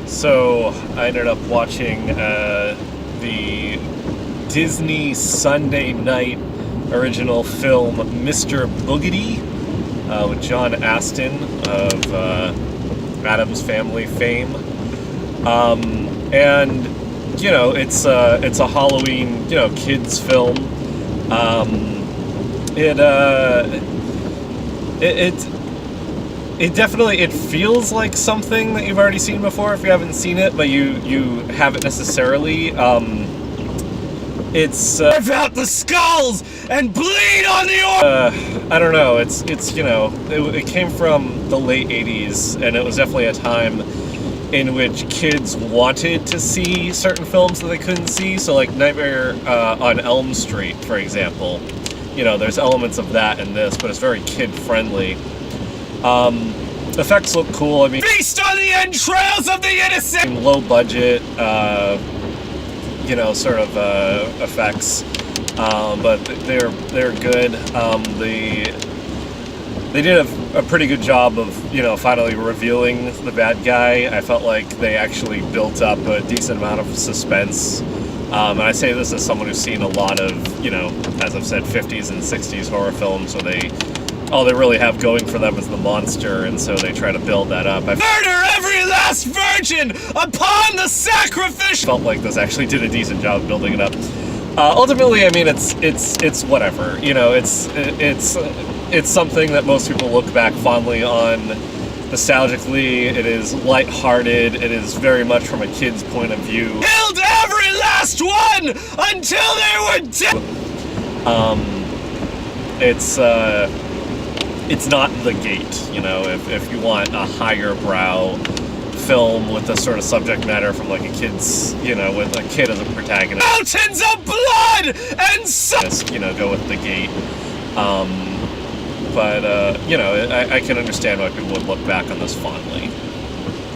So I ended up watching the Disney Sunday night original film Mr. Boogedy with John Astin of Addams Family fame. And you know, it's a Halloween, you know, kids film. It definitely, it feels like something that you've already seen before if you haven't seen it, but you haven't necessarily. It's rip out the skulls and bleed on the I don't know. It's you know, it came from the late '80s, and it was definitely a time in which kids wanted to see certain films that they couldn't see. So like Nightmare on Elm Street, for example. You know, there's elements of that in this, but it's very kid-friendly. Effects look cool. I mean, feast on the entrails of the innocent! Low budget, you know, sort of effects, but they're good. They did a pretty good job of, you know, finally revealing the bad guy. I felt like they actually built up a decent amount of suspense. And I say this as someone who's seen a lot of, you know, as I've said, 50s and 60s horror films where all they really have going for them is the monster, and so they try to build that up. Murder every last virgin upon the sacrificial! Felt like this actually did a decent job of building it up. Ultimately, I mean, it's whatever. You know, it's something that most people look back fondly on, nostalgically. It is lighthearted. It is very much from a kid's point of view. Killed every last one until they were dead. It's not The Gate, you know. If you want a higher brow film with this sort of subject matter from like a kid's, you know, with a kid as a protagonist. Mountains of blood and you know, go with The Gate. But you know, I can understand why people would look back on this fondly.